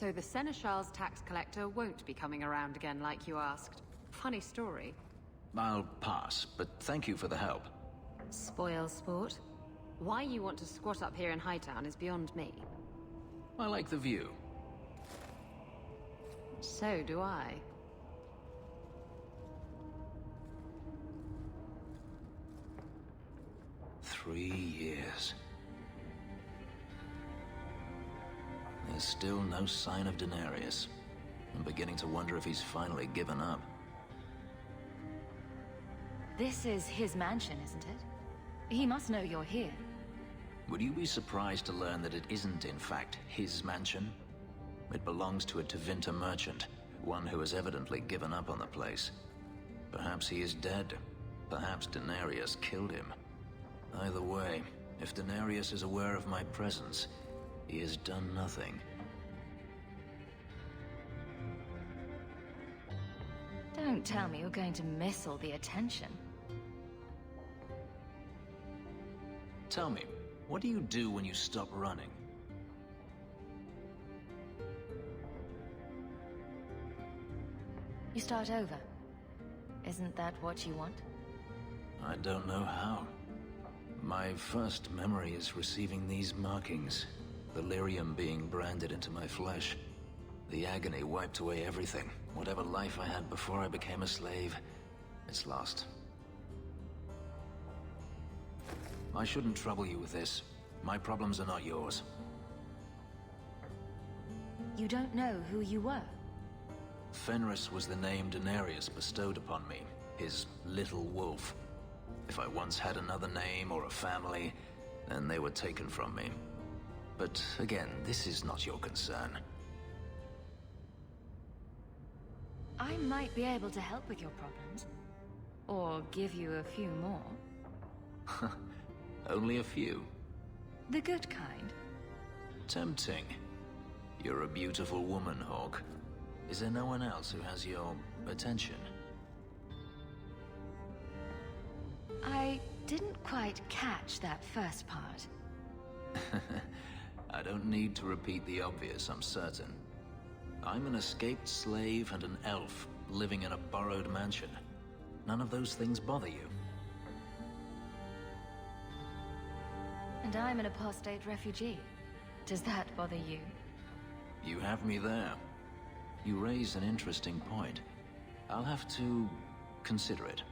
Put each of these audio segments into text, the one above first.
So the Seneschal's tax collector won't be coming around again like you asked. Funny story. I'll pass, but thank you for the help. Spoil sport. Why you want to squat up here in Hightown is beyond me. I like the view. So do I. Three years. There's still no sign of Danarious. I'm beginning to wonder if he's finally given up. This is his mansion, isn't it? He must know you're here. Would you be surprised to learn that it isn't, in fact, his mansion? It belongs to a Tevinter merchant, one who has evidently given up on the place. Perhaps he is dead. Perhaps Danarious killed him. Either way, if Danarious is aware of my presence, he has done nothing. Don't tell me you're going to miss all the attention. Tell me, what do you do when you stop running? You start over. Isn't that what you want? I don't know how. My first memory is receiving these markings, the lyrium being branded into my flesh. The agony wiped away everything. Whatever life I had before I became a slave, it's lost. I shouldn't trouble you with this. My problems are not yours. You don't know who you were? Fenris was the name Danarious bestowed upon me, his little wolf. If I once had another name or a family, then they were taken from me. But again, this is not your concern. I might be able to help with your problems. Or give you a few more. Only a few. The good kind. Tempting. You're a beautiful woman, Hawke. Is there no one else who has your attention? I didn't quite catch that first part. I don't need to repeat the obvious, I'm certain. I'm an escaped slave and an elf living in a borrowed mansion. None of those things bother you. And I'm an apostate refugee. Does that bother you? You have me there. You raise an interesting point. I'll have to consider it.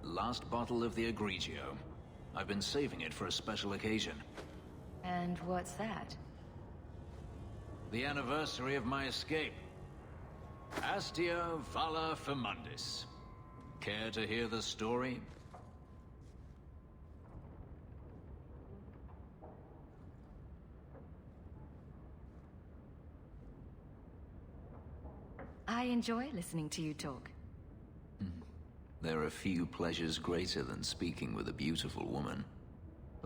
Last bottle of the Egregio. I've been saving it for a special occasion. And what's that? The anniversary of my escape. Astia Vala Firmundis. Care to hear the story? I enjoy listening to you talk. There are few pleasures greater than speaking with a beautiful woman.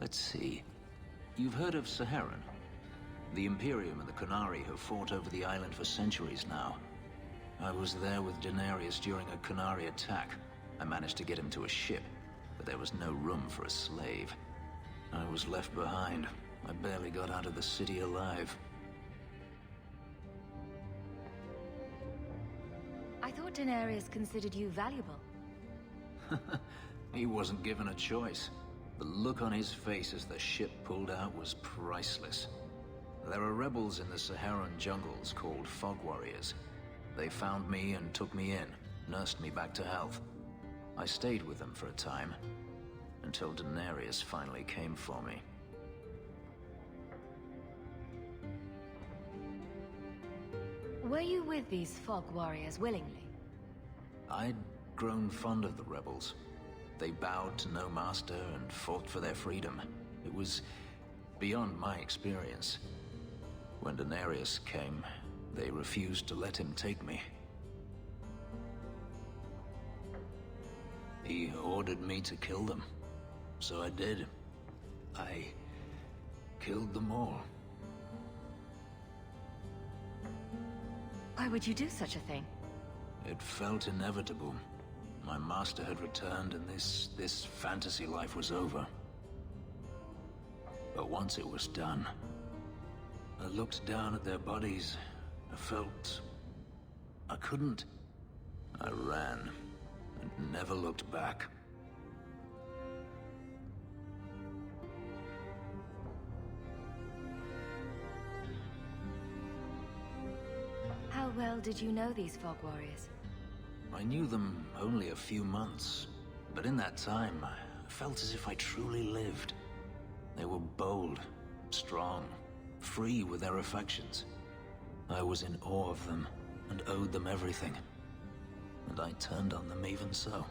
Let's see. You've heard of Saharan? The Imperium and the Qunari have fought over the island for centuries now. I was there with Danarious during a Qunari attack. I managed to get him to a ship, but there was no room for a slave. I was left behind. I barely got out of the city alive. I thought Danarious considered you valuable. He wasn't given a choice. The look on his face as the ship pulled out was priceless. There are rebels in the Saharan jungles called Fog Warriors. They found me and took me in, nursed me back to health. I stayed with them for a time, until Danarious finally came for me. Were you with these Fog Warriors willingly? I'd grown fond of the rebels. They bowed to no master and fought for their freedom. It was beyond my experience. When Danarious came, they refused to let him take me. He ordered me to kill them, so I did. I killed them all. Why would you do such a thing? It felt inevitable. My master had returned and this fantasy life was over. But once it was done, I looked down at their bodies. I felt I couldn't. I ran and never looked back. How well did you know these fog warriors? I knew them only a few months, but in that time, I felt as if I truly lived. They were bold, strong, free with their affections. I was in awe of them and owed them everything. And I turned on them even so.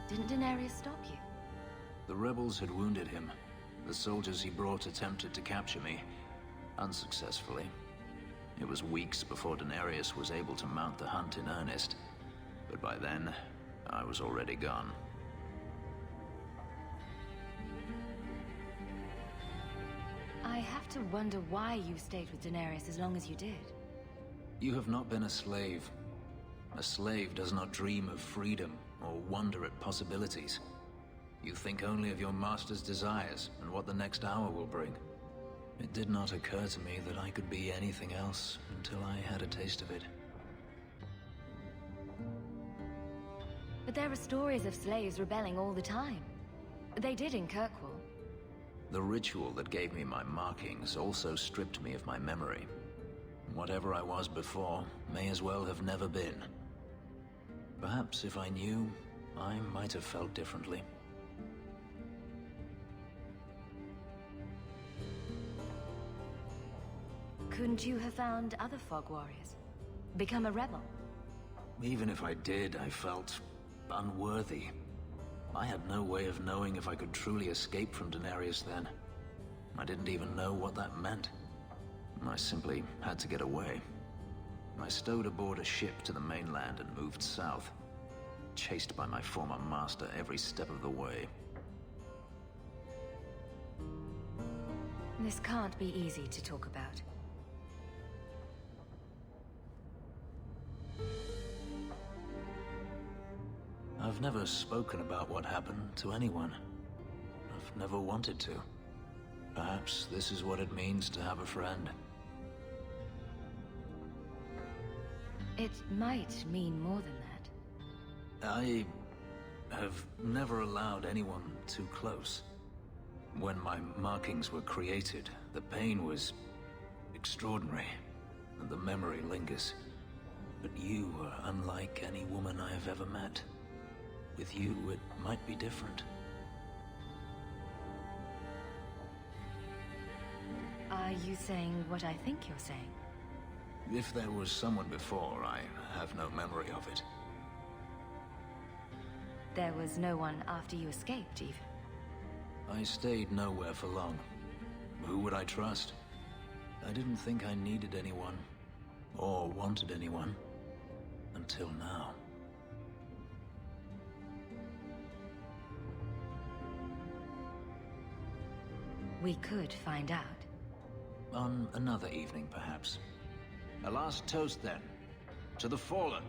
Didn't Danarious stop you? The rebels had wounded him. The soldiers he brought attempted to capture me, unsuccessfully. It was weeks before Danarious was able to mount the hunt in earnest. But by then, I was already gone. I have to wonder why you stayed with Danarious as long as you did. You have not been a slave. A slave does not dream of freedom or wonder at possibilities. You think only of your master's desires and what the next hour will bring. It did not occur to me that I could be anything else until I had a taste of it. But there are stories of slaves rebelling all the time. They did in Kirkwall. The ritual that gave me my markings also stripped me of my memory. Whatever I was before may as well have never been. Perhaps if I knew, I might have felt differently. Couldn't you have found other fog warriors? Become a rebel? Even if I did, I felt unworthy. I had no way of knowing if I could truly escape from Danarious then. I didn't even know what that meant. I simply had to get away. I stowed aboard a ship to the mainland and moved south, chased by my former master every step of the way. This can't be easy to talk about. I've never spoken about what happened to anyone. I've never wanted to. Perhaps this is what it means to have a friend. It might mean more than that. I have never allowed anyone too close. When my markings were created, the pain was extraordinary, and the memory lingers. But you are unlike any woman I have ever met. With you, it might be different. Are you saying what I think you're saying? If there was someone before, I have no memory of it. There was no one after you escaped, even? I stayed nowhere for long. Who would I trust? I didn't think I needed anyone, or wanted anyone, until now. We could find out. On another evening, perhaps. A last toast, then. To the fallen.